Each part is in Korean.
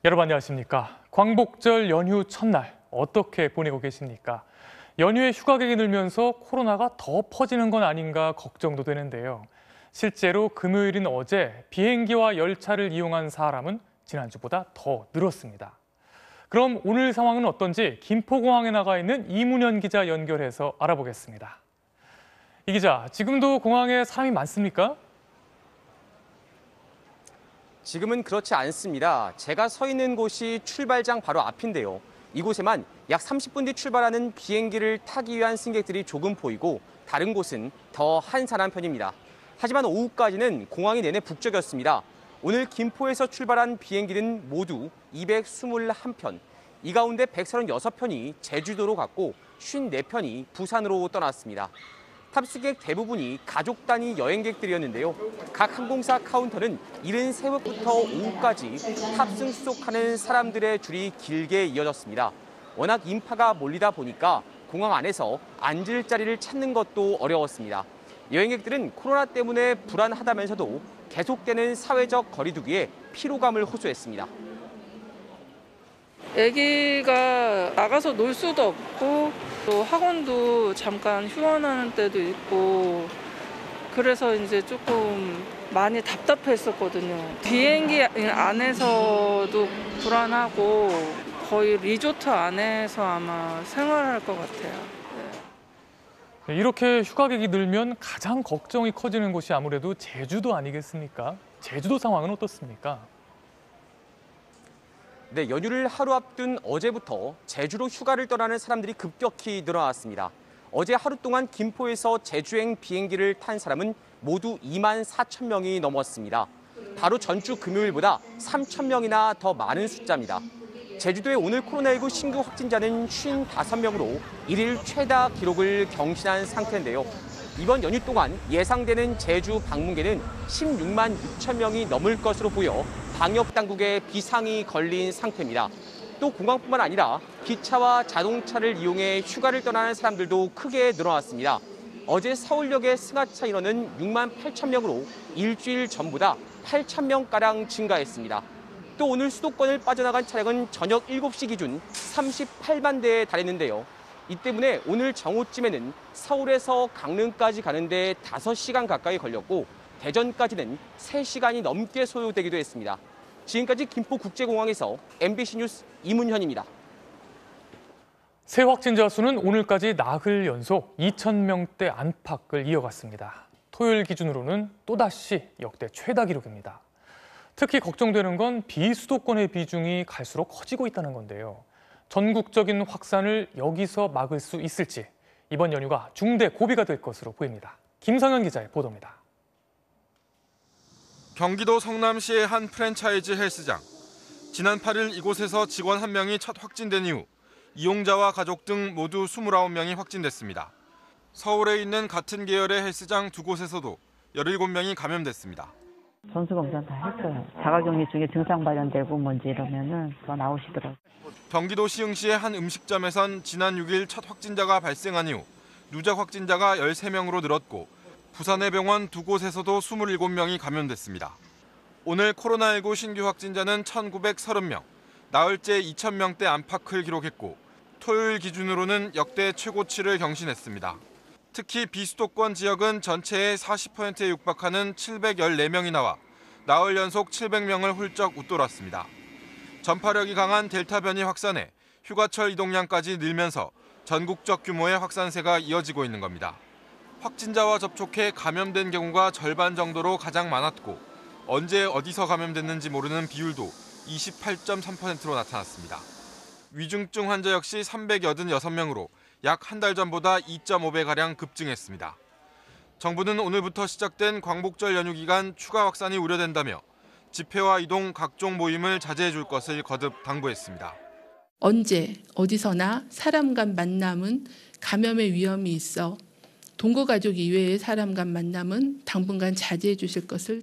여러분 안녕하십니까? 광복절 연휴 첫날 어떻게 보내고 계십니까? 연휴에 휴가객이 늘면서 코로나가 더 퍼지는 건 아닌가 걱정도 되는데요. 실제로 금요일인 어제 비행기와 열차를 이용한 사람은 지난주보다 더 늘었습니다. 그럼 오늘 상황은 어떤지 김포공항에 나가 있는 이문현 기자 연결해서 알아보겠습니다. 이 기자, 지금도 공항에 사람이 많습니까? 지금은 그렇지 않습니다. 제가 서 있는 곳이 출발장 바로 앞인데요. 이곳에만 약 30분 뒤 출발하는 비행기를 타기 위한 승객들이 조금 보이고 다른 곳은 더 한산한 편입니다. 하지만 오후까지는 공항이 내내 북적였습니다. 오늘 김포에서 출발한 비행기는 모두 221편. 이 가운데 136편이 제주도로 갔고 54편이 부산으로 떠났습니다. 탑승객 대부분이 가족 단위 여행객들이었는데요. 각 항공사 카운터는 이른 새벽부터 오후까지 탑승 수속하는 사람들의 줄이 길게 이어졌습니다. 워낙 인파가 몰리다 보니까 공항 안에서 앉을 자리를 찾는 것도 어려웠습니다. 여행객들은 코로나 때문에 불안하다면서도 계속되는 사회적 거리두기에 피로감을 호소했습니다. 아기가 나가서 놀 수도 없고 또 학원도 잠깐 휴원하는 때도 있고 그래서 이제 조금 많이 답답했었거든요. 비행기 안에서도 불안하고 거의 리조트 안에서 아마 생활할 것 같아요. 네, 이렇게 휴가객이 늘면 가장 걱정이 커지는 곳이 아무래도 제주도 아니겠습니까? 제주도 상황은 어떻습니까? 네, 연휴를 하루 앞둔 어제부터 제주로 휴가를 떠나는 사람들이 급격히 늘어났습니다. 어제 하루 동안 김포에서 제주행 비행기를 탄 사람은 모두 2만 4천 명이 넘었습니다. 바로 전주 금요일보다 3천 명이나 더 많은 숫자입니다. 제주도의 오늘 코로나19 신규 확진자는 55명으로 일일 최다 기록을 경신한 상태인데요. 이번 연휴 동안 예상되는 제주 방문객은 16만 6천 명이 넘을 것으로 보여 방역 당국의 비상이 걸린 상태입니다. 또 공항뿐만 아니라 기차와 자동차를 이용해 휴가를 떠나는 사람들도 크게 늘어났습니다. 어제 서울역의 승하차 인원은 6만 8천 명으로 일주일 전보다 8천 명가량 증가했습니다. 또 오늘 수도권을 빠져나간 차량은 저녁 7시 기준 38만 대에 달했는데요. 이 때문에 오늘 정오쯤에는 서울에서 강릉까지 가는데 5시간 가까이 걸렸고 대전까지는 3시간이 넘게 소요되기도 했습니다. 지금까지 김포국제공항에서 MBC 뉴스 이문현입니다. 새 확진자 수는 오늘까지 나흘 연속 2,000명대 안팎을 이어갔습니다. 토요일 기준으로는 또다시 역대 최다 기록입니다. 특히 걱정되는 건 비수도권의 비중이 갈수록 커지고 있다는 건데요. 전국적인 확산을 여기서 막을 수 있을지 이번 연휴가 중대 고비가 될 것으로 보입니다. 김성현 기자의 보도입니다. 경기도 성남시의 한 프랜차이즈 헬스장. 지난 8일 이곳에서 직원 1명이 첫 확진된 이후 이용자와 가족 등 모두 29명이 확진됐습니다. 서울에 있는 같은 계열의 헬스장 2곳에서도 17명이 감염됐습니다. 전수검사 다 했어요. 자가격리 중에 증상 발현되고 뭔지 이러면은 더 나오시더라고요. 경기도 시흥시의 한 음식점에선 지난 6일 첫 확진자가 발생한 이후 누적 확진자가 13명으로 늘었고 부산의 병원 2곳에서도 27명이 감염됐습니다. 오늘 코로나19 신규 확진자는 1,930명, 나흘째 2,000명대 안팎을 기록했고 토요일 기준으로는 역대 최고치를 경신했습니다. 특히 비수도권 지역은 전체의 40%에 육박하는 714명이 나와 나흘 연속 700명을 훌쩍 웃돌았습니다. 전파력이 강한 델타 변이 확산에 휴가철 이동량까지 늘면서 전국적 규모의 확산세가 이어지고 있는 겁니다. 확진자와 접촉해 감염된 경우가 절반 정도로 가장 많았고 언제 어디서 감염됐는지 모르는 비율도 28.3%로 나타났습니다. 위중증 환자 역시 386명으로 약 한 달 전보다 2.5배가량 급증했습니다. 정부는 오늘부터 시작된 광복절 연휴 기간 추가 확산이 우려된다며 집회와 이동, 각종 모임을 자제해 줄 것을 거듭 당부했습니다. 언제 어디서나 사람 간 만남은 감염의 위험이 있어 동거가족 이외의 사람 간 만남은 당분간 자제해 주실 것을.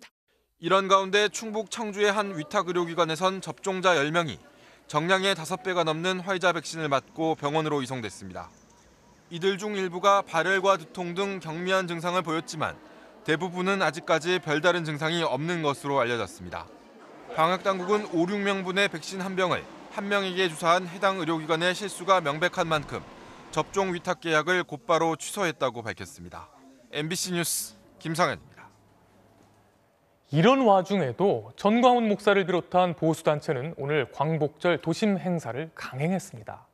이런 가운데 충북 청주의 한 위탁의료기관에선 접종자 10명이 정량의 5배가 넘는 화이자 백신을 맞고 병원으로 이송됐습니다. 이들 중 일부가 발열과 두통 등 경미한 증상을 보였지만 대부분은 아직까지 별다른 증상이 없는 것으로 알려졌습니다. 방역당국은 5, 6명분의 백신 한 병을 한 명에게 주사한 해당 의료기관의 실수가 명백한 만큼 접종 위탁 계약을 곧바로 취소했다고 밝혔습니다. MBC 뉴스 김상현입니다. 이런 와중에도 전광훈 목사를 비롯한 보수단체는 오늘 광복절 도심 행사를 강행했습니다.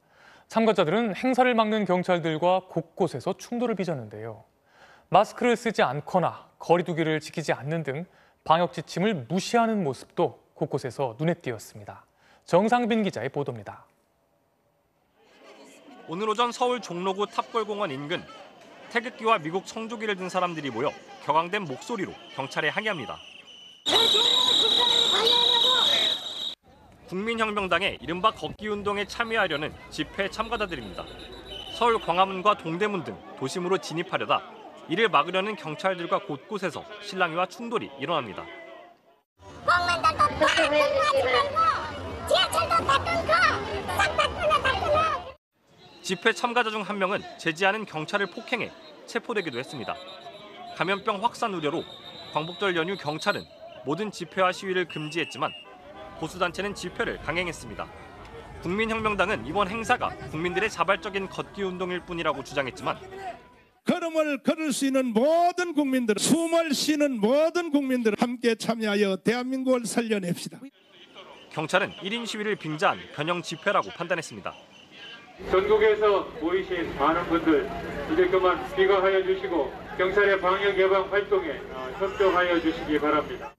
참가자들은 행사를 막는 경찰들과 곳곳에서 충돌을 빚었는데요. 마스크를 쓰지 않거나 거리 두기를 지키지 않는 등 방역 지침을 무시하는 모습도 곳곳에서 눈에 띄었습니다. 정상빈 기자의 보도입니다. 오늘 오전 서울 종로구 탑골공원 인근 태극기와 미국 성조기를 든 사람들이 모여 격앙된 목소리로 경찰에 항의합니다. 국민혁명당의 이른바 걷기운동에 참여하려는 집회 참가자들입니다. 서울 광화문과 동대문 등 도심으로 진입하려다 이를 막으려는 경찰들과 곳곳에서 실랑이와 충돌이 일어납니다. 공무원들도 다 끊어지 말고 지하철도 다 끊고 싹 다 끊어. 집회 참가자 중 한 명은 제지하는 경찰을 폭행해 체포되기도 했습니다. 감염병 확산 우려로 광복절 연휴 경찰은 모든 집회와 시위를 금지했지만 보수단체는 집회를 강행했습니다. 국민혁명당은 이번 행사가 국민들의 자발적인 걷기 운동일 뿐이라고 주장했지만 걸음을 걸을 수 있는 모든 국민들, 숨을 쉬는 모든 국민들 함께 참여하여 대한민국을 살려냅시다. 경찰은 1인 시위를 빙자한 변형 집회라고 판단했습니다. 전국에서 모이신 많은 분들 이제 그만 귀가하여 주시고 경찰의 방역 예방 활동에 협조하여 주시기 바랍니다.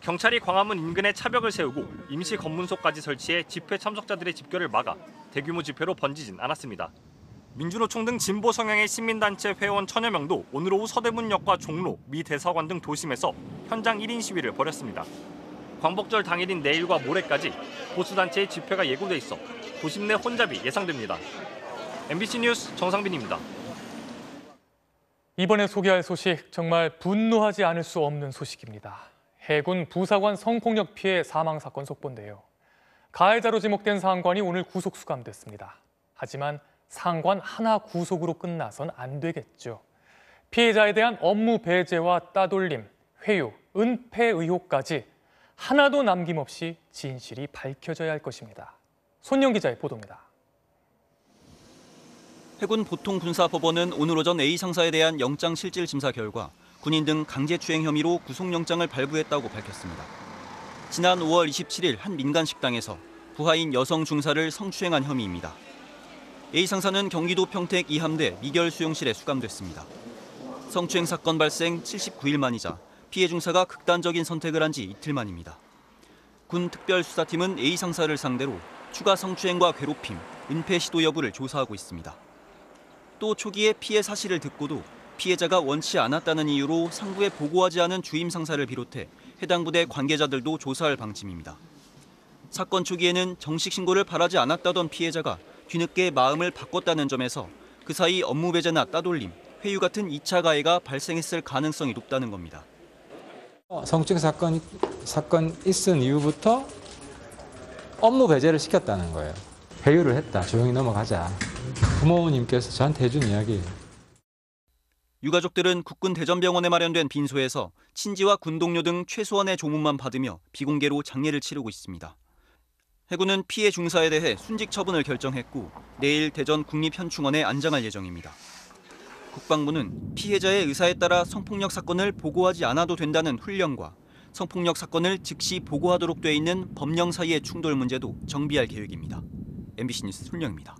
경찰이 광화문 인근에 차벽을 세우고 임시 검문소까지 설치해 집회 참석자들의 집결을 막아 대규모 집회로 번지진 않았습니다. 민주노총 등 진보 성향의 시민단체 회원 1000여 명도 오늘 오후 서대문역과 종로, 미 대사관 등 도심에서 현장 1인 시위를 벌였습니다. 광복절 당일인 내일과 모레까지 보수단체의 집회가 예고돼 있어 도심 내 혼잡이 예상됩니다. MBC 뉴스 정상빈입니다. 이번에 소개할 소식 정말 분노하지 않을 수 없는 소식입니다. 해군 부사관 성폭력 피해 사망 사건 속보인데요. 가해자로 지목된 상관이 오늘 구속 수감됐습니다. 하지만 상관 하나 구속으로 끝나선 안 되겠죠. 피해자에 대한 업무 배제와 따돌림, 회유, 은폐 의혹까지 하나도 남김없이 진실이 밝혀져야 할 것입니다. 손영 기자의 보도입니다. 해군 보통군사법원은 오늘 오전 A 상사에 대한 영장 실질 심사 결과 군인 등 강제추행 혐의로 구속영장을 발부했다고 밝혔습니다. 지난 5월 27일 한 민간 식당에서 부하인 여성 중사를 성추행한 혐의입니다. A 상사는 경기도 평택 이함대 미결 수용실에 수감됐습니다. 성추행 사건 발생 79일 만이자 피해 중사가 극단적인 선택을 한 지 이틀 만입니다. 군 특별수사팀은 A 상사를 상대로 추가 성추행과 괴롭힘, 은폐 시도 여부를 조사하고 있습니다. 또 초기에 피해 사실을 듣고도 피해자가 원치 않았다는 이유로 상부에 보고하지 않은 주임 상사를 비롯해 해당 부대 관계자들도 조사할 방침입니다. 사건 초기에는 정식 신고를 바라지 않았다던 피해자가 뒤늦게 마음을 바꿨다는 점에서 그 사이 업무 배제나 따돌림, 회유 같은 2차 가해가 발생했을 가능성이 높다는 겁니다. 성추행 사건 있은 이후부터 업무 배제를 시켰다는 거예요. 회유를 했다. 조용히 넘어가자. 부모님께서 저한테 해준 이야기예요. 유가족들은 국군 대전병원에 마련된 빈소에서 친지와 군 동료 등 최소한의 조문만 받으며 비공개로 장례를 치르고 있습니다. 해군은 피해 중사에 대해 순직 처분을 결정했고 내일 대전 국립현충원에 안장할 예정입니다. 국방부는 피해자의 의사에 따라 성폭력 사건을 보고하지 않아도 된다는 훈련과 성폭력 사건을 즉시 보고하도록 돼 있는 법령 사이의 충돌 문제도 정비할 계획입니다. MBC 뉴스 손영입니다.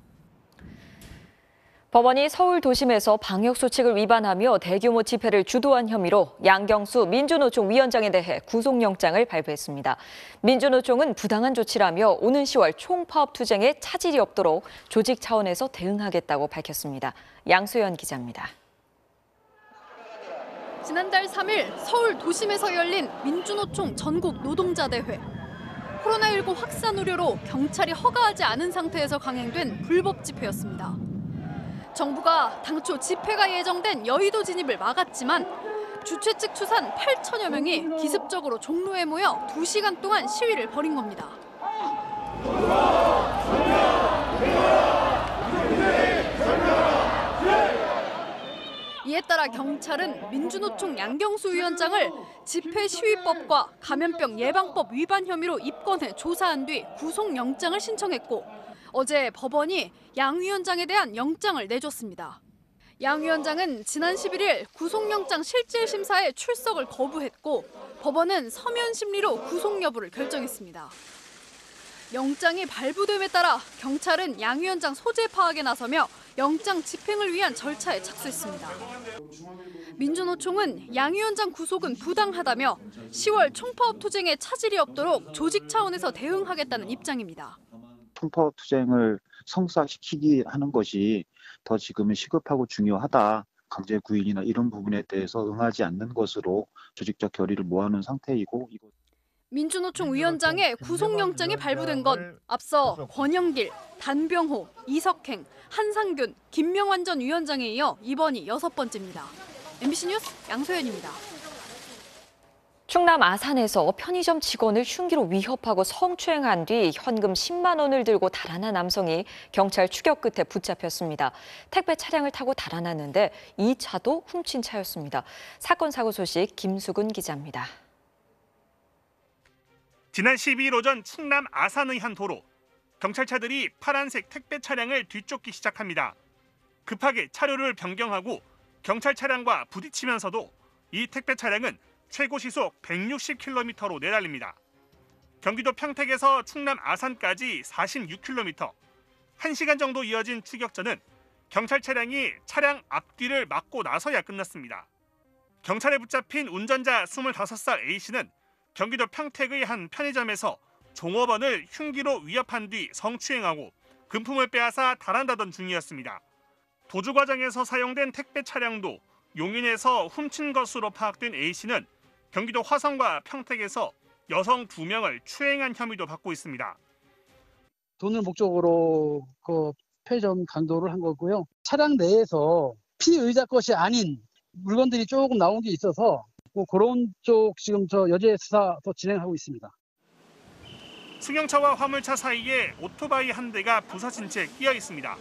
법원이 서울 도심에서 방역수칙을 위반하며 대규모 집회를 주도한 혐의로 양경수 민주노총 위원장에 대해 구속영장을 발부했습니다. 민주노총은 부당한 조치라며 오는 10월 총파업 투쟁에 차질이 없도록 조직 차원에서 대응하겠다고 밝혔습니다. 양수연 기자입니다. 지난달 3일 서울 도심에서 열린 민주노총 전국 노동자대회. 코로나19 확산 우려로 경찰이 허가하지 않은 상태에서 강행된 불법 집회였습니다. 정부가 당초 집회가 예정된 여의도 진입을 막았지만 주최 측 추산 8천여 명이 기습적으로 종로에 모여 2시간 동안 시위를 벌인 겁니다. 이에 따라 경찰은 민주노총 양경수 위원장을 집회시위법과 감염병 예방법 위반 혐의로 입건해 조사한 뒤 구속영장을 신청했고 어제 법원이 양 위원장에 대한 영장을 내줬습니다. 양 위원장은 지난 11일 구속영장 실질심사에 출석을 거부했고 법원은 서면 심리로 구속 여부를 결정했습니다. 영장이 발부됨에 따라 경찰은 양 위원장 소재 파악에 나서며 영장 집행을 위한 절차에 착수했습니다. 민주노총은 양 위원장 구속은 부당하다며 10월 총파업 투쟁에 차질이 없도록 조직 차원에서 대응하겠다는 입장입니다. 총파업 투쟁을 성사시키기 하는 것이 더 지금은 시급하고 중요하다. 강제 구인이나 이런 부분에 대해서 응하지 않는 것으로 조직적 결의를 모아놓은 상태이고 민주노총 위원장의 구속영장이 발부된 건 앞서 권영길, 단병호, 이석행, 한상균, 김명환 전 위원장에 이어 이번이 6번째입니다. MBC 뉴스 양소연입니다. 충남 아산에서 편의점 직원을 흉기로 위협하고 성추행한 뒤 현금 10만 원을 들고 달아난 남성이 경찰 추격 끝에 붙잡혔습니다. 택배 차량을 타고 달아났는데 이 차도 훔친 차였습니다. 사건 사고 소식 김수근 기자입니다. 지난 12일 오전 충남 아산의 한 도로. 경찰차들이 파란색 택배 차량을 뒤쫓기 시작합니다. 급하게 차로를 변경하고 경찰 차량과 부딪히면서도 이 택배 차량은 최고 시속 160km로 내달립니다. 경기도 평택에서 충남 아산까지 46km, 1시간 정도 이어진 추격전은 경찰 차량이 차량 앞뒤를 막고 나서야 끝났습니다. 경찰에 붙잡힌 운전자 25살 A씨는 경기도 평택의 한 편의점에서 종업원을 흉기로 위협한 뒤 성추행하고 금품을 빼앗아 달아나던 중이었습니다. 도주 과정에서 사용된 택배 차량도 용인에서 훔친 것으로 파악된 A씨는 경기도 화성과 평택에서 여성 2명을 추행한 혐의도 받고 있습니다. 돈을 목적으로 편의점 강도를 한 거고요. 차량 내에서 피의자 것이 아닌 물건들이 조금 나온 게 있어서 그런 쪽 지금 여죄 수사도 진행하고 있습니다. 승용차와 화물차 사이에 오토바이 한 대가 부서진 채 끼어 있습니다.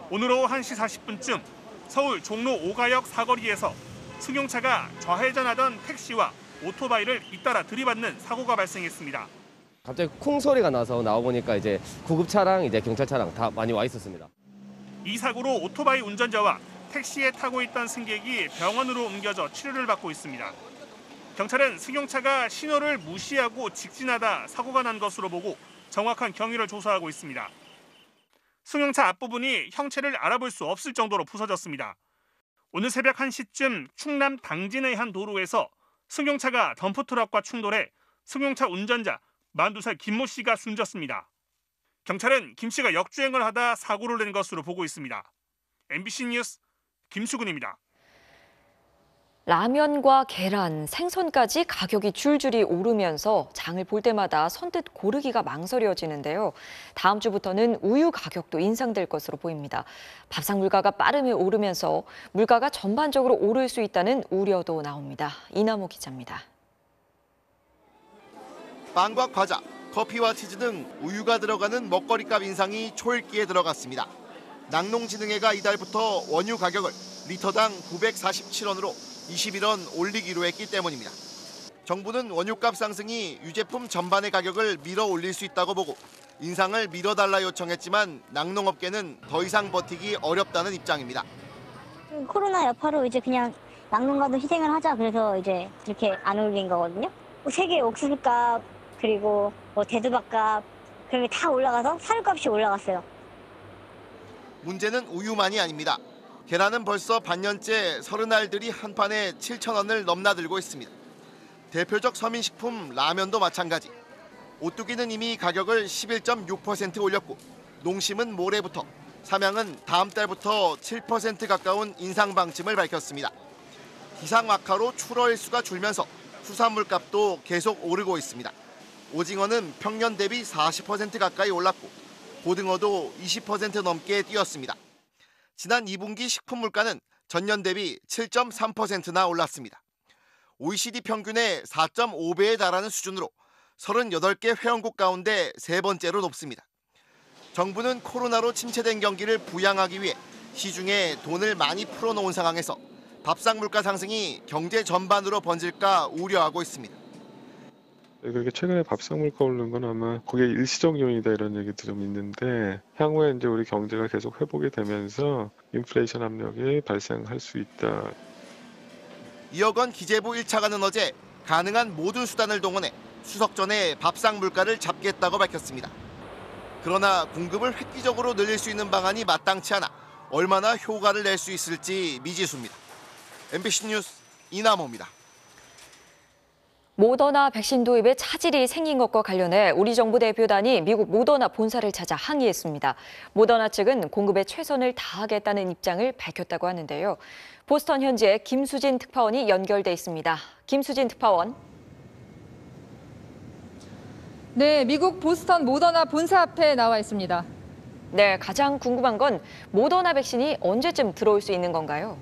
오늘 오후 1시 40분쯤 서울 종로 5가역 사거리에서 승용차가 좌회전하던 택시와 오토바이를 잇따라 들이받는 사고가 발생했습니다. 갑자기 쿵 소리가 나서 나와보니까 이제 구급차랑 이제 경찰차랑 다 많이 와 있었습니다. 이 사고로 오토바이 운전자와 택시에 타고 있던 승객이 병원으로 옮겨져 치료를 받고 있습니다. 경찰은 승용차가 신호를 무시하고 직진하다 사고가 난 것으로 보고 정확한 경위를 조사하고 있습니다. 승용차 앞부분이 형체를 알아볼 수 없을 정도로 부서졌습니다. 오늘 새벽 1시쯤 충남 당진의 한 도로에서 승용차가 덤프트럭과 충돌해 승용차 운전자 42살 김모 씨가 숨졌습니다. 경찰은 김 씨가 역주행을 하다 사고를 낸 것으로 보고 있습니다. MBC 뉴스 김수근입니다. 라면과 계란, 생선까지 가격이 줄줄이 오르면서 장을 볼 때마다 선뜻 고르기가 망설여지는데요. 다음 주부터는 우유 가격도 인상될 것으로 보입니다. 밥상 물가가 빠르게 오르면서 물가가 전반적으로 오를 수 있다는 우려도 나옵니다. 이남호 기자입니다. 빵과 과자, 커피와 치즈 등 우유가 들어가는 먹거리값 인상이 초읽기에 들어갔습니다. 낙농진흥회가 이달부터 원유 가격을 리터당 947원으로 21원 올리기로 했기 때문입니다. 정부는 원유값 상승이 유제품 전반의 가격을 밀어 올릴 수 있다고 보고 인상을 미뤄달라 요청했지만 낙농업계는 더 이상 버티기 어렵다는 입장입니다. 코로나 여파로 이제 그냥 낙농가도 희생을 하자 그래서 이제 이렇게 안 올린 거거든요. 세계 옥수수값 그리고 대두밥값 그런 게 다 올라가서 사료값이 올라갔어요. 문제는 우유만이 아닙니다. 계란은 벌써 반년째 30알들이 한 판에 7,000원을 넘나들고 있습니다. 대표적 서민식품 라면도 마찬가지. 오뚜기는 이미 가격을 11.6% 올렸고 농심은 모레부터, 삼양은 다음 달부터 7% 가까운 인상 방침을 밝혔습니다. 기상 악화로 출하 일수가 줄면서 수산물 값도 계속 오르고 있습니다. 오징어는 평년 대비 40% 가까이 올랐고 고등어도 20% 넘게 뛰었습니다. 지난 2분기 식품 물가는 전년 대비 7.3%나 올랐습니다. OECD 평균의 4.5배에 달하는 수준으로 38개 회원국 가운데 세 번째로 높습니다. 정부는 코로나로 침체된 경기를 부양하기 위해 시중에 돈을 많이 풀어놓은 상황에서 밥상 물가 상승이 경제 전반으로 번질까 우려하고 있습니다. 그렇게 최근에 밥상 물가 오르는 건 아마 그게 일시적 요인이다 이런 얘기도 좀 있는데 향후에 이제 우리 경제가 계속 회복이 되면서 인플레이션 압력이 발생할 수 있다. 2억 원 기재부 1차관은 어제 가능한 모든 수단을 동원해 추석 전에 밥상 물가를 잡겠다고 밝혔습니다. 그러나 공급을 획기적으로 늘릴 수 있는 방안이 마땅치 않아 얼마나 효과를 낼 수 있을지 미지수입니다. MBC 뉴스 이남호입니다. 모더나 백신 도입에 차질이 생긴 것과 관련해 우리 정부 대표단이 미국 모더나 본사를 찾아 항의했습니다. 모더나 측은 공급에 최선을 다하겠다는 입장을 밝혔다고 하는데요. 보스턴 현지에 김수진 특파원이 연결돼 있습니다. 김수진 특파원. 네, 미국 보스턴 모더나 본사 앞에 나와 있습니다. 네, 가장 궁금한 건 모더나 백신이 언제쯤 들어올 수 있는 건가요?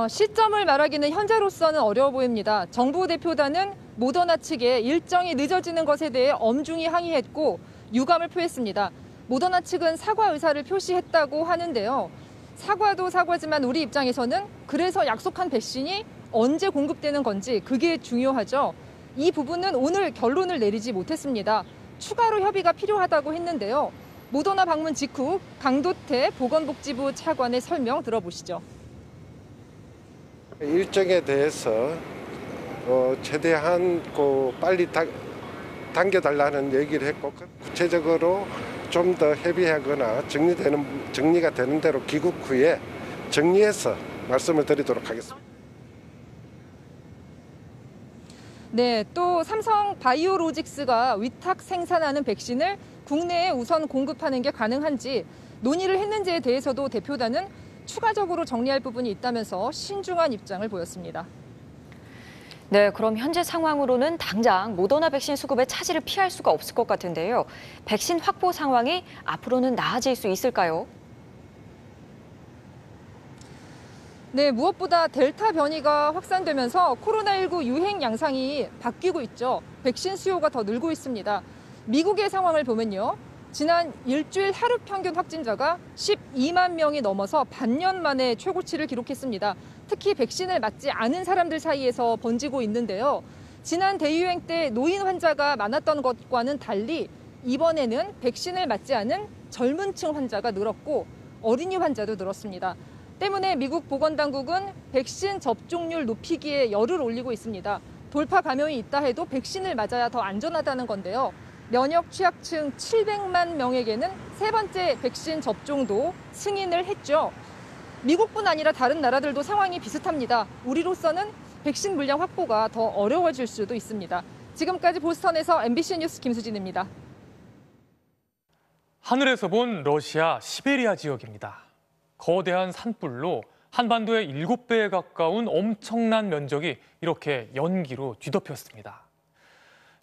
시점을 말하기는 현재로서는 어려워 보입니다. 정부 대표단은 모더나 측에 일정이 늦어지는 것에 대해 엄중히 항의했고 유감을 표했습니다. 모더나 측은 사과 의사를 표시했다고 하는데요. 사과도 사과지만 우리 입장에서는 그래서 약속한 백신이 언제 공급되는 건지 그게 중요하죠. 이 부분은 오늘 결론을 내리지 못했습니다. 추가로 협의가 필요하다고 했는데요. 모더나 방문 직후 강도태 보건복지부 차관의 설명 들어보시죠. 일정에 대해서 최대한 빨리 당겨달라는 얘기를 했고 구체적으로 좀 더 협의하거나 정리가 되는 대로 귀국 후에 정리해서 말씀을 드리도록 하겠습니다. 네, 또 삼성 바이오로직스가 위탁 생산하는 백신을 국내에 우선 공급하는 게 가능한지 논의를 했는지에 대해서도 대표단은 추가적으로 정리할 부분이 있다면서 신중한 입장을 보였습니다. 네, 그럼 현재 상황으로는 당장 모더나 백신 수급에 차질을 피할 수가 없을 것 같은데요. 백신 확보 상황이 앞으로는 나아질 수 있을까요? 네, 무엇보다 델타 변이가 확산되면서 코로나19 유행 양상이 바뀌고 있죠. 백신 수요가 더 늘고 있습니다. 미국의 상황을 보면요. 지난 일주일 하루 평균 확진자가 12만 명이 넘어서 반년 만에 최고치를 기록했습니다. 특히 백신을 맞지 않은 사람들 사이에서 번지고 있는데요. 지난 대유행 때 노인 환자가 많았던 것과는 달리 이번에는 백신을 맞지 않은 젊은 층 환자가 늘었고 어린이 환자도 늘었습니다. 때문에 미국 보건당국은 백신 접종률 높이기에 열을 올리고 있습니다. 돌파 감염이 있다 해도 백신을 맞아야 더 안전하다는 건데요. 면역 취약층 700만 명에게는 세 번째 백신 접종도 승인을 했죠. 미국뿐 아니라 다른 나라들도 상황이 비슷합니다. 우리로서는 백신 물량 확보가 더 어려워질 수도 있습니다. 지금까지 보스턴에서 MBC 뉴스 김수진입니다. 하늘에서 본 러시아 시베리아 지역입니다. 거대한 산불로 한반도의 7배에 가까운 엄청난 면적이 이렇게 연기로 뒤덮였습니다.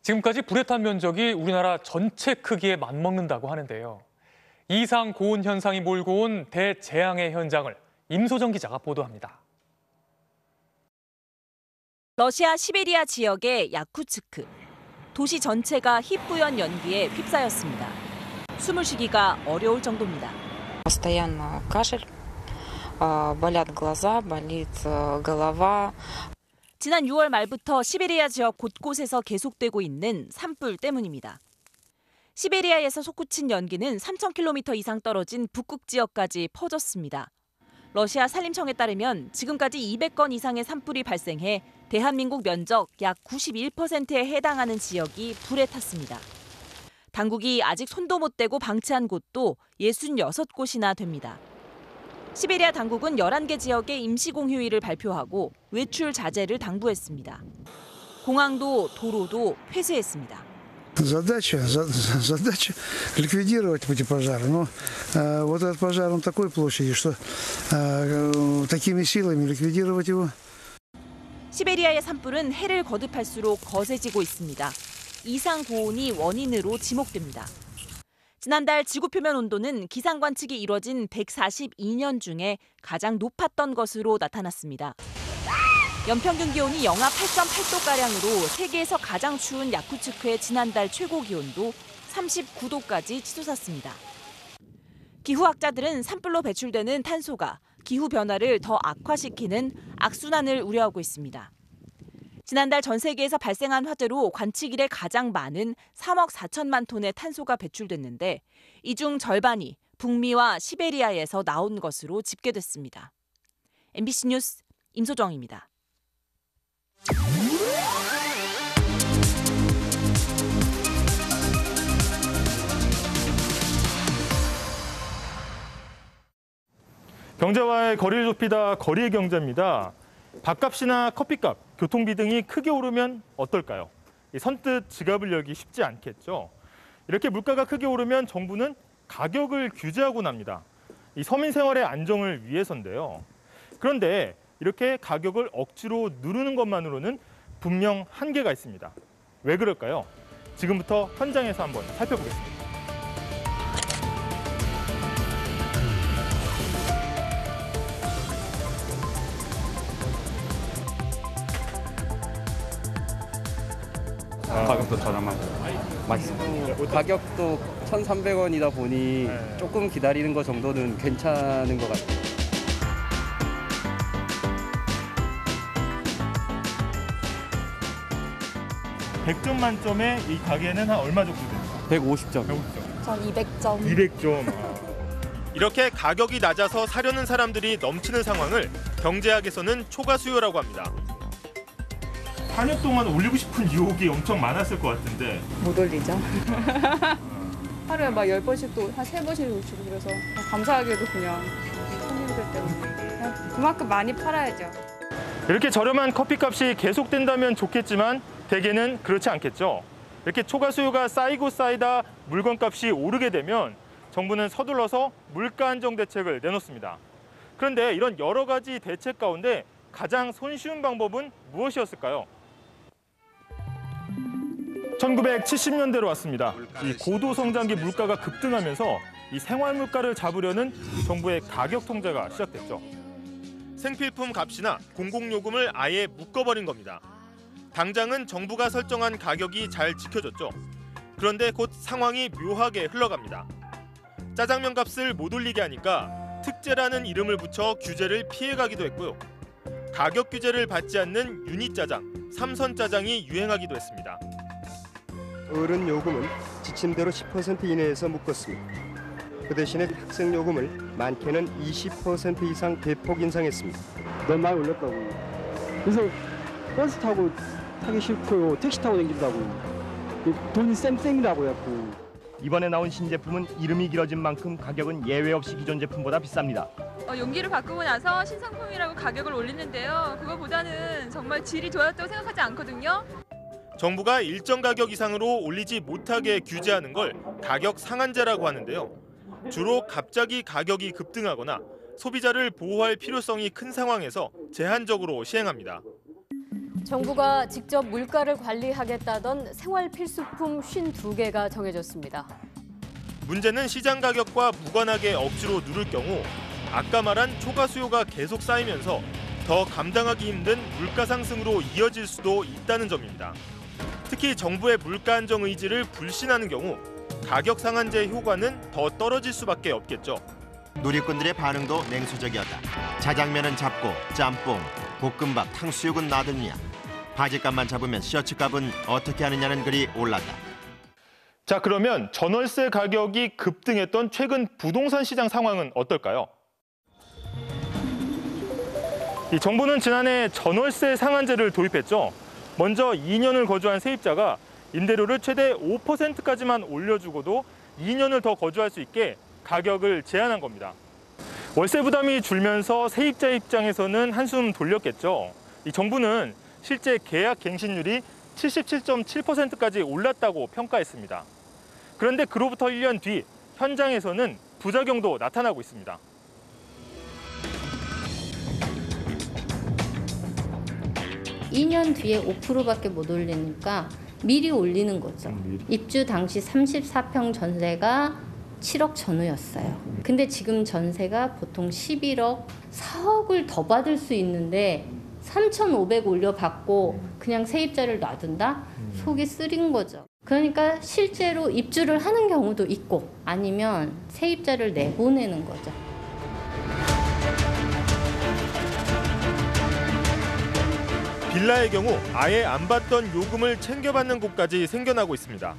지금까지 불에 탄 면적이 우리나라 전체 크기에 맞먹는다고 하는데요. 이상 고온 현상이 몰고 온 대재앙의 현장을 임소정 기자가 보도합니다. 러시아 시베리아 지역의 야쿠츠크. 도시 전체가 희뿌연 연기에 휩싸였습니다. 숨을 쉬기가 어려울 정도입니다. постоянно кашель, болят глаза, болит голова. 지난 6월 말부터 시베리아 지역 곳곳에서 계속되고 있는 산불 때문입니다. 시베리아에서 솟구친 연기는 3,000km 이상 떨어진 북극 지역까지 퍼졌습니다. 러시아 산림청에 따르면 지금까지 200건 이상의 산불이 발생해 대한민국 면적 약 91%에 해당하는 지역이 불에 탔습니다. 당국이 아직 손도 못 대고 방치한 곳도 66곳이나 됩니다. 시베리아 당국은 11개 지역의 임시공휴일을 발표하고 외출 자제를 당부했습니다. 공항도 도로도 폐쇄했습니다. Задача ликвидировать эти пожары. Но вот этот пожар он такой площади, что такими силами ликвидировать его. 시베리아의 산불은 해를 거듭할수록 거세지고 있습니다. 이상 고온이 원인으로 지목됩니다. 지난달 지구 표면 온도는 기상 관측이 이뤄진 142년 중에 가장 높았던 것으로 나타났습니다. 연평균 기온이 영하 8.8도가량으로 세계에서 가장 추운 야쿠츠크의 지난달 최고 기온도 39도까지 치솟았습니다. 기후학자들은 산불로 배출되는 탄소가 기후변화를 더 악화시키는 악순환을 우려하고 있습니다. 지난달 전 세계에서 발생한 화재로 관측 이래 가장 많은 3억 4천만 톤의 탄소가 배출됐는데 이 중 절반이 북미와 시베리아에서 나온 것으로 집계됐습니다. MBC 뉴스 임소정입니다. 경제와의 거리를 좁히다 거리의 경제입니다. 밥값이나 커피값, 교통비 등이 크게 오르면 어떨까요? 선뜻 지갑을 열기 쉽지 않겠죠. 이렇게 물가가 크게 오르면 정부는 가격을 규제하곤 합니다. 이 서민 생활의 안정을 위해서인데요. 그런데 이렇게 가격을 억지로 누르는 것만으로는 분명 한계가 있습니다. 왜 그럴까요? 지금부터 현장에서 한번 살펴보겠습니다. 가격도 저렴하고 맛있어요. 가격도 1,300원이다 보니 조금 기다리는 거 정도는 괜찮은 것 같아요. 100점 만점에 이 가게는 한 얼마 정도 됩니까? 150점. 전 200점. 200점. 이렇게 가격이 낮아서 사려는 사람들이 넘치는 상황을 경제학에서는 초과 수요라고 합니다. 한 해 동안 올리고 싶은 유혹이 엄청 많았을 것 같은데. 못 올리죠. 하루에 막 10번씩 또 한 3번씩 올리고 그래서 감사하게도 그냥 손님들 때문에 그냥 그만큼 많이 팔아야죠. 이렇게 저렴한 커피값이 계속된다면 좋겠지만 대개는 그렇지 않겠죠. 이렇게 초과 수요가 쌓이고 쌓이다 물건값이 오르게 되면 정부는 서둘러서 물가 안정 대책을 내놓습니다. 그런데 이런 여러 가지 대책 가운데 가장 손쉬운 방법은 무엇이었을까요? 1970년대로 왔습니다. 이 고도성장기 물가가 급등하면서 이 생활 물가를 잡으려는 정부의 가격 통제가 시작됐죠. 생필품 값이나 공공요금을 아예 묶어버린 겁니다. 당장은 정부가 설정한 가격이 잘 지켜졌죠. 그런데 곧 상황이 묘하게 흘러갑니다. 짜장면 값을 못 올리게 하니까 특제라는 이름을 붙여 규제를 피해가기도 했고요. 가격 규제를 받지 않는 유니짜장, 삼선짜장이 유행하기도 했습니다. 어른 요금은 지침대로 10% 이내에서 묶었습니다. 그 대신에 학생 요금을 많게는 20% 이상 대폭 인상했습니다. 너무 많이 올렸다고. 그래서 버스 타고 타기 싫고 택시 타고 다닌다고. 돈이 쌤쌤이라고 해갖고. 이번에 나온 신제품은 이름이 길어진 만큼 가격은 예외 없이 기존 제품보다 비쌉니다. 용기를 바꾸고 나서 신상품이라고 가격을 올리는데요. 그거보다는 정말 질이 좋았다고 생각하지 않거든요. 정부가 일정 가격 이상으로 올리지 못하게 규제하는 걸 가격 상한제라고 하는데요. 주로 갑자기 가격이 급등하거나 소비자를 보호할 필요성이 큰 상황에서 제한적으로 시행합니다. 정부가 직접 물가를 관리하겠다던 생활 필수품 52개가 정해졌습니다. 문제는 시장 가격과 무관하게 억지로 누를 경우 아까 말한 초과 수요가 계속 쌓이면서 더 감당하기 힘든 물가 상승으로 이어질 수도 있다는 점입니다. 특히 정부의 물가 안정 의지를 불신하는 경우 가격 상한제 효과는 더 떨어질 수밖에 없겠죠. 누리꾼들의 반응도 냉소적이었다. 자장면은 잡고 짬뽕, 볶음밥, 탕수육은 나들냐. 바지값만 잡으면 셔츠값은 어떻게 하느냐는 글이 올랐다. 자, 그러면 전월세 가격이 급등했던 최근 부동산 시장 상황은 어떨까요? 이 정부는 지난해 전월세 상한제를 도입했죠. 먼저 2년을 거주한 세입자가 임대료를 최대 5%까지만 올려주고도 2년을 더 거주할 수 있게 가격을 제한한 겁니다. 월세 부담이 줄면서 세입자 입장에서는 한숨 돌렸겠죠. 이 정부는 실제 계약 갱신율이 77.7%까지 올랐다고 평가했습니다. 그런데 그로부터 1년 뒤 현장에서는 부작용도 나타나고 있습니다. (2년) 뒤에 5%밖에 못 올리니까 미리 올리는 거죠. 입주 당시 34평 전세가 7억 전후였어요. 근데 지금 전세가 보통 11억, 4억을 더 받을 수 있는데 3,500 올려받고 그냥 세입자를 놔둔다? 속이 쓰린 거죠. 그러니까 실제로 입주를 하는 경우도 있고 아니면 세입자를 내보내는 거죠. 빌라의 경우 아예 안 받던 요금을 챙겨받는 곳까지 생겨나고 있습니다.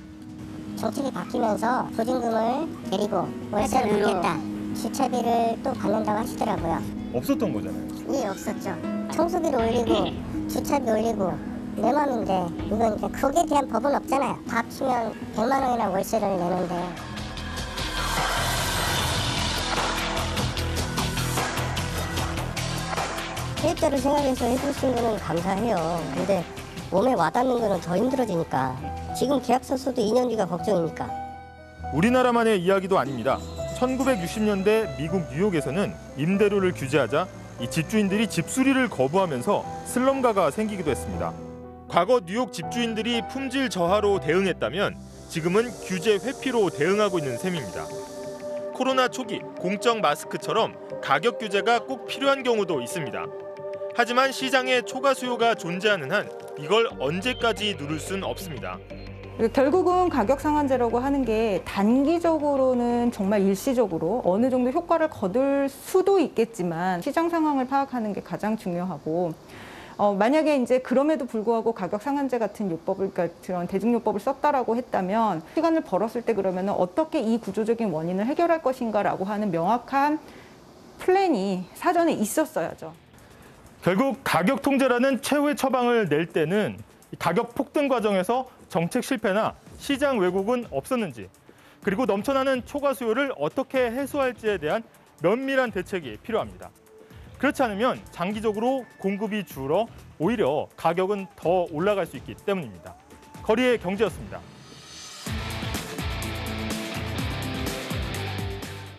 정책이 바뀌면서 보증금을 내리고 월세를 받겠다. 주차비를 또 받는다고 하시더라고요. 없었던 거잖아요. 예, 없었죠. 청소비를 올리고 주차비 올리고 내 맘인데 이건 이제 거기에 대한 법은 없잖아요. 다 합치면 100만 원이나 월세를 내는데. 세입자를 생각해서 해주신 거는 감사해요. 근데 몸에 와닿는 거는 더 힘들어지니까. 지금 계약서 써도 2년 뒤가 걱정이니까. 우리나라만의 이야기도 아닙니다. 1960년대 미국 뉴욕에서는 임대료를 규제하자 이 집주인들이 집수리를 거부하면서 슬럼가가 생기기도 했습니다. 과거 뉴욕 집주인들이 품질 저하로 대응했다면 지금은 규제 회피로 대응하고 있는 셈입니다. 코로나 초기 공적 마스크처럼 가격 규제가 꼭 필요한 경우도 있습니다. 하지만 시장에 초과 수요가 존재하는 한 이걸 언제까지 누를 순 없습니다. 결국은 가격 상한제라고 하는 게 단기적으로는 정말 일시적으로 어느 정도 효과를 거둘 수도 있겠지만 시장 상황을 파악하는 게 가장 중요하고 만약에 이제 그럼에도 불구하고 가격 상한제 같은 요법을, 그러니까 그런 대중요법을 썼다라고 했다면 시간을 벌었을 때 그러면 어떻게 이 구조적인 원인을 해결할 것인가라고 하는 명확한 플랜이 사전에 있었어야죠. 결국 가격 통제라는 최후의 처방을 낼 때는 가격 폭등 과정에서 정책 실패나 시장 왜곡은 없었는지, 그리고 넘쳐나는 초과 수요를 어떻게 해소할지에 대한 면밀한 대책이 필요합니다. 그렇지 않으면 장기적으로 공급이 줄어 오히려 가격은 더 올라갈 수 있기 때문입니다. 거리의 경제였습니다.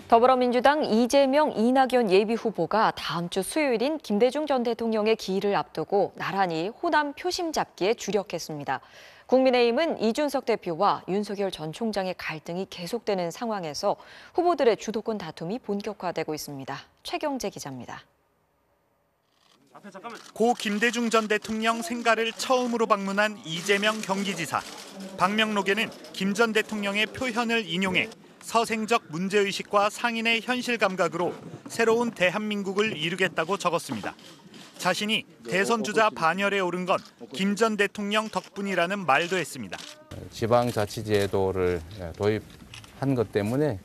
더불어민주당 이재명, 이낙연 예비후보가 다음 주 수요일인 김대중 전 대통령의 기일을 앞두고 나란히 호남 표심 잡기에 주력했습니다. 국민의힘은 이준석 대표와 윤석열 전 총장의 갈등이 계속되는 상황에서 후보들의 주도권 다툼이 본격화되고 있습니다. 최경재 기자입니다. 고 김대중 전 대통령 생가를 처음으로 방문한 이재명 경기지사. 방명록에는 김 전 대통령의 표현을 인용해 서생적 문제의식과 상인의 현실 감각으로 새로운 대한민국을 이루겠다고 적었습니다. 자신이 대선 주자 반열에 오른 건 김 전 대통령 덕분이라는 말도 했습니다. 지방자치제도를 도입한 것 때문에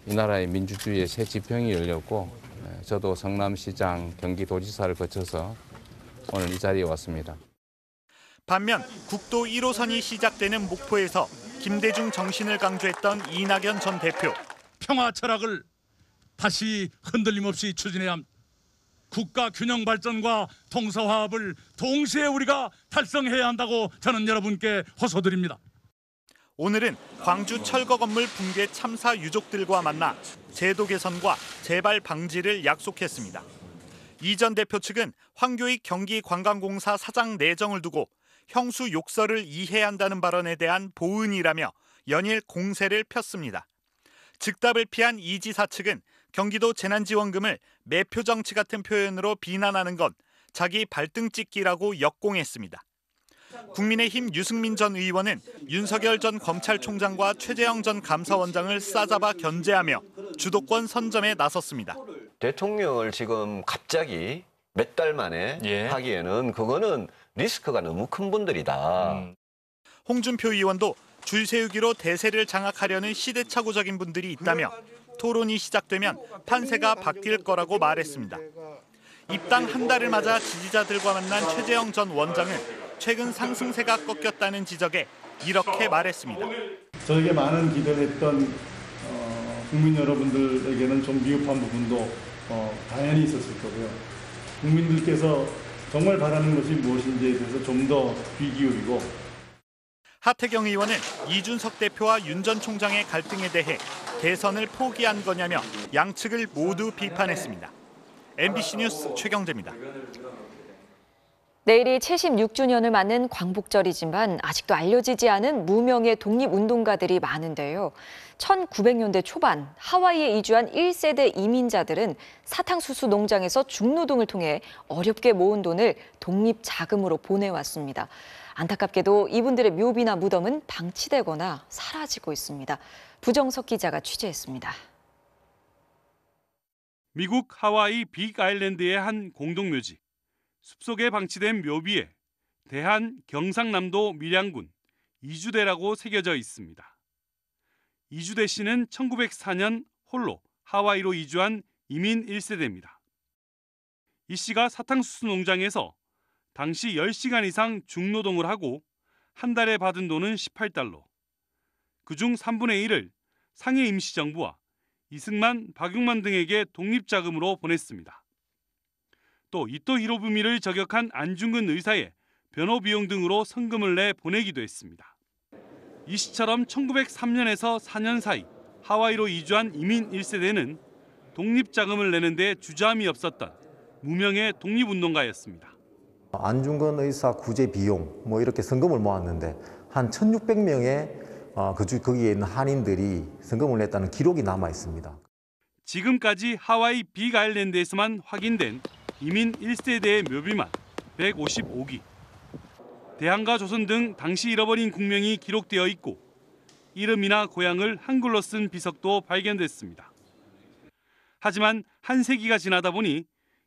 이 나라의 민주주의의 새 지평이 열렸고 저도 성남시장, 경기도지사를 거쳐서 오늘 이 자리에 왔습니다. 반면 국도 1호선이 시작되는 목포에서 김대중 정신을 강조했던 이낙연 전 대표. 평화 철학을 다시 흔들림 없이 추진해야 합니다. 국가 균형 발전과 통사화합을 동시에 우리가 달성해야 한다고 저는 여러분께 호소드립니다. 오늘은 광주 철거 건물 붕괴 참사 유족들과 만나 제도 개선과 재발 방지를 약속했습니다. 이 전 대표 측은 황교익 경기관광공사 사장 내정을 두고 형수 욕설을 이해한다는 발언에 대한 보은이라며 연일 공세를 폈습니다. 즉답을 피한 이 지사 측은 경기도 재난지원금을 매표 정치 같은 표현으로 비난하는 건 자기 발등 찍기라고 역공했습니다. 국민의힘 유승민 전 의원은 윤석열 전 검찰총장과 최재형 전 감사원장을 싸잡아 견제하며 주도권 선점에 나섰습니다. 대통령을 지금 갑자기 몇 달 만에 하기에는 그거는 리스크가 너무 큰 분들이다. 홍준표 의원도 줄 세우기로 대세를 장악하려는 시대착오적인 분들이 있다며 토론이 시작되면 판세가 바뀔 거라고 말했습니다. 입당 한 달을 맞아 지지자들과 만난 최재형 전 원장은 최근 상승세가 꺾였다는 지적에 이렇게 말했습니다. 저에게 많은 기대를 했던 국민 여러분들에게는 좀 미흡한 부분도 당연히 있었을 거고요. 국민들께서 정말 바라는 것이 무엇인지에 대해서 좀 더 귀 기울이고. 하태경 의원은 이준석 대표와 윤 전 총장의 갈등에 대해 대선을 포기한 거냐며 양측을 모두 비판했습니다. MBC 뉴스 최경재입니다. 내일이 76주년을 맞는 광복절이지만 아직도 알려지지 않은 무명의 독립운동가들이 많은데요. 1900년대 초반 하와이에 이주한 1세대 이민자들은 사탕수수 농장에서 중노동을 통해 어렵게 모은 돈을 독립자금으로 보내왔습니다. 안타깝게도 이분들의 묘비나 무덤은 방치되거나 사라지고 있습니다. 부정석 기자가 취재했습니다. 미국 하와이 빅 아일랜드의 한 공동묘지. 숲속에 방치된 묘비에 대한 경상남도 밀양군 이주대라고 새겨져 있습니다. 이주대 씨는 1904년 홀로 하와이로 이주한 이민 1세대입니다. 이 씨가 사탕수수 농장에서 당시 10시간 이상 중노동을 하고 한 달에 받은 돈은 18달러. 그중 3분의 1을 상해 임시정부와 이승만, 박용만 등에게 독립자금으로 보냈습니다. 또 이토 히로부미를 저격한 안중근 의사의 변호 비용 등으로 성금을 내 보내기도 했습니다. 이 씨처럼 1903년에서 4년 사이 하와이로 이주한 이민 1세대는 독립자금을 내는 데 주저함이 없었던 무명의 독립운동가였습니다. 안중근 의사 구제 비용 이렇게 성금을 모았는데 한 1,600명의 거기에 있는 한인들이 성금을 냈다는 기록이 남아 있습니다. 지금까지 하와이 빅 아일랜드에서만 확인된 이민 1세대의 묘비만 155기. 대한과 조선 등 당시 잃어버린 국명이 기록되어 있고 이름이나 고향을 한글로 쓴 비석도 발견됐습니다. 하지만 한 세기가 지나다 보니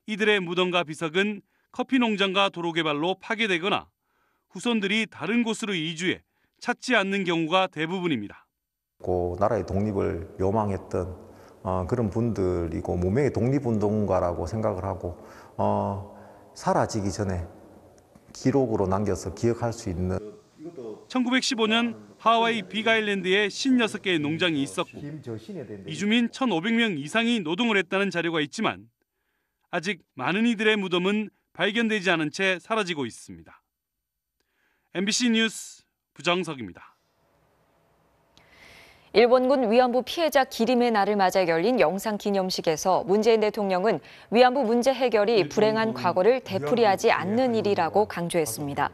이들의 무덤과 비석은 커피 농장과 도로 개발로 파괴되거나 후손들이 다른 곳으로 이주해 찾지 않는 경우가 대부분입니다. 나라의 독립을 요망했던 그런 분들이고 무명의 독립운동가라고 생각을 하고 사라지기 전에 기록으로 남겨서 기억할 수 있는 1915년 하와이 빅 아일랜드에 56개의 농장이 있었고 이주민 1,500명 이상이 노동을 했다는 자료가 있지만 아직 많은 이들의 무덤은 발견되지 않은 채 사라지고 있습니다. MBC 뉴스 부정석입니다. 일본군 위안부 피해자 기림의 날을 맞아 열린 영상 기념식에서 문재인 대통령은 위안부 문제 해결이 불행한 과거를 되풀이하지 않는 일이라고 강조했습니다.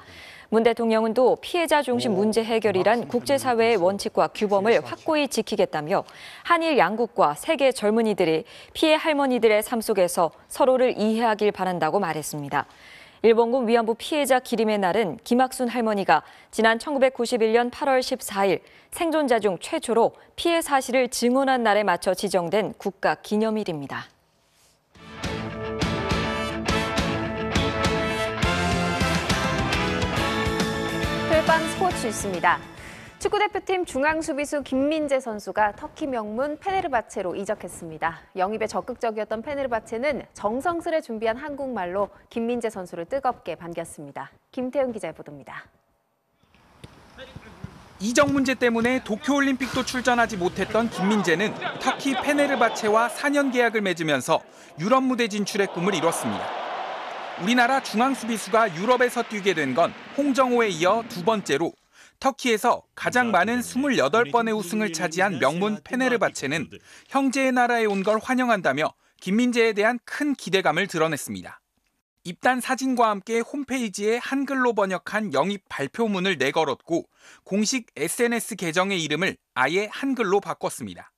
문 대통령은 또 피해자 중심 문제 해결이란 국제사회의 원칙과 규범을 확고히 지키겠다며 한일 양국과 세계 젊은이들이 피해 할머니들의 삶 속에서 서로를 이해하길 바란다고 말했습니다. 일본군 위안부 피해자 기림의 날은 김학순 할머니가 지난 1991년 8월 14일 생존자 중 최초로 피해 사실을 증언한 날에 맞춰 지정된 국가 기념일입니다. 풀밤 스포츠 뉴스입니다. 축구대표팀 중앙수비수 김민재 선수가 터키 명문 페네르바체로 이적했습니다. 영입에 적극적이었던 페네르바체는 정성스레 준비한 한국말로 김민재 선수를 뜨겁게 반겼습니다. 김태훈 기자의 보도입니다. 이적 문제 때문에 도쿄올림픽도 출전하지 못했던 김민재는 터키 페네르바체와 4년 계약을 맺으면서 유럽 무대 진출의 꿈을 이뤘습니다. 우리나라 중앙수비수가 유럽에서 뛰게 된 건 홍정호에 이어 두 번째로 터키에서 가장 많은 28번의 우승을 차지한 명문 페네르바체는 형제의 나라에 온 걸 환영한다며 김민재에 대한 큰 기대감을 드러냈습니다. 입단 사진과 함께 홈페이지에 한글로 번역한 영입 발표문을 내걸었고 공식 SNS 계정의 이름을 아예 한글로 바꿨습니다.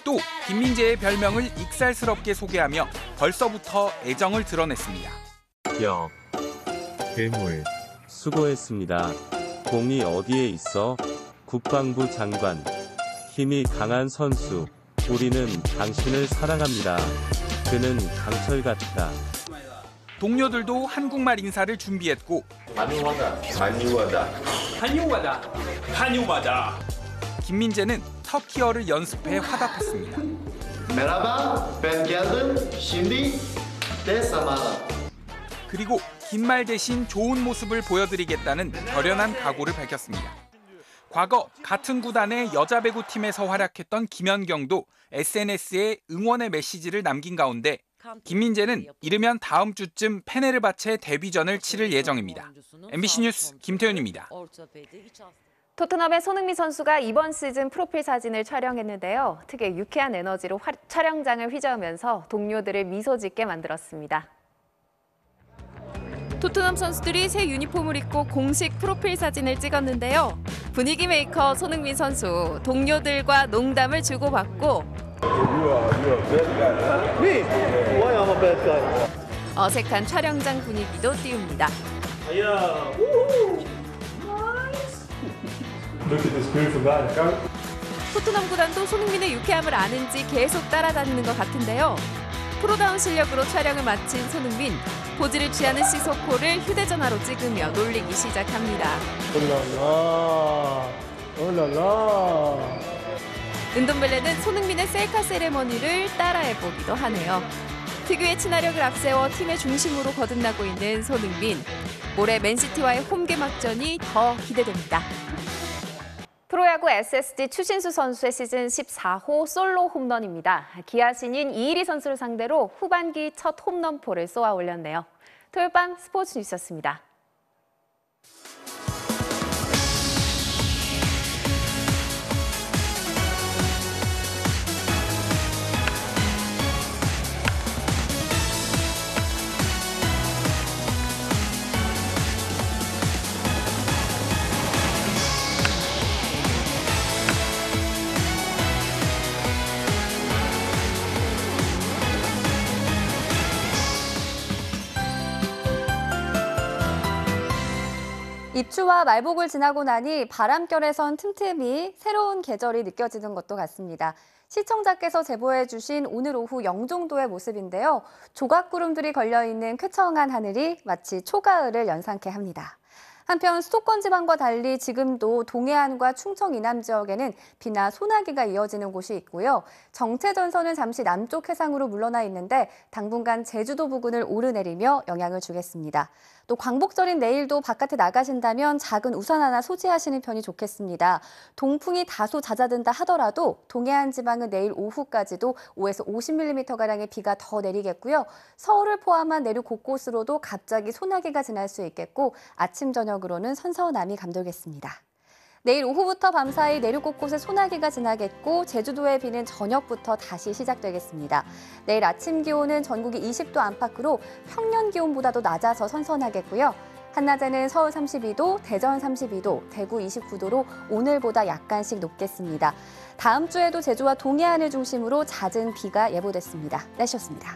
또 김민재의 별명을 익살스럽게 소개하며 벌써부터 애정을 드러냈습니다. 여, 괴물, 수고했습니다. 공이 어디에 있어? 국방부 장관, 힘이 강한 선수, 우리는 당신을 사랑합니다. 그는 강철 같다. 동료들도 한국말 인사를 준비했고 한유와다. 김민재는 터키어를 연습해 화답했습니다. 그리고 긴 말 대신 좋은 모습을 보여드리겠다는 결연한 각오를 밝혔습니다. 과거 같은 구단의 여자 배구팀에서 활약했던 김연경도 SNS에 응원의 메시지를 남긴 가운데 김민재는 이르면 다음 주쯤 페네르바체 데뷔전을 치를 예정입니다. MBC 뉴스 김태훈입니다. 토트넘의 손흥민 선수가 이번 시즌 프로필 사진을 촬영했는데요. 특유의 유쾌한 에너지로 촬영장을 휘저으면서 동료들을 미소 짓게 만들었습니다. 토트넘 선수들이 새 유니폼을 입고 공식 프로필 사진을 찍었는데요. 분위기 메이커 손흥민 선수, 동료들과 농담을 주고받고 어색한 촬영장 분위기도 띄웁니다. 토트넘 구단도 손흥민의 유쾌함을 아는지 계속 따라다니는 것 같은데요. 프로다운 실력으로 촬영을 마친 손흥민, 포즈를 취하는 시소코를 휴대전화로 찍으며 놀리기 시작합니다. 은돈벨레는 손흥민의 셀카 세레머니를 따라해보기도 하네요. 특유의 친화력을 앞세워 팀의 중심으로 거듭나고 있는 손흥민. 모레 맨시티와의 홈 개막전이 더 기대됩니다. 프로야구 SSG 추신수 선수의 시즌 14호 솔로 홈런입니다. 기아 신인 이일희 선수를 상대로 후반기 첫 홈런포를 쏘아 올렸네요. 토요일 밤 스포츠 뉴스였습니다. 입추와 말복을 지나고 나니 바람결에선 틈틈이 새로운 계절이 느껴지는 것도 같습니다. 시청자께서 제보해 주신 오늘 오후 영종도의 모습인데요. 조각구름들이 걸려있는 쾌청한 하늘이 마치 초가을을 연상케 합니다. 한편 수도권 지방과 달리 지금도 동해안과 충청 이남 지역에는 비나 소나기가 이어지는 곳이 있고요. 정체전선은 잠시 남쪽 해상으로 물러나 있는데 당분간 제주도 부근을 오르내리며 영향을 주겠습니다. 또 광복절인 내일도 바깥에 나가신다면 작은 우산 하나 소지하시는 편이 좋겠습니다. 동풍이 다소 잦아든다 하더라도 동해안 지방은 내일 오후까지도 5에서 50mm가량의 비가 더 내리겠고요. 서울을 포함한 내륙 곳곳으로도 갑자기 소나기가 지날 수 있겠고 아침 저녁으로는 선선함이 감돌겠습니다. 내일 오후부터 밤사이 내륙 곳곳에 소나기가 지나겠고 제주도의 비는 저녁부터 다시 시작되겠습니다. 내일 아침 기온은 전국이 20도 안팎으로 평년 기온보다도 낮아서 선선하겠고요. 한낮에는 서울 32도, 대전 32도, 대구 29도로 오늘보다 약간씩 높겠습니다. 다음 주에도 제주와 동해안을 중심으로 잦은 비가 예보됐습니다. 날씨였습니다.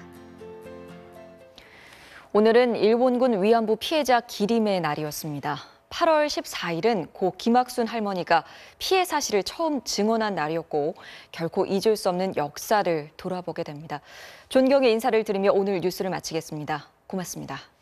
오늘은 일본군 위안부 피해자 기림의 날이었습니다. 8월 14일은 고 김학순 할머니가 피해 사실을 처음 증언한 날이었고 결코 잊을 수 없는 역사를 돌아보게 됩니다. 존경의 인사를 드리며 오늘 뉴스를 마치겠습니다. 고맙습니다.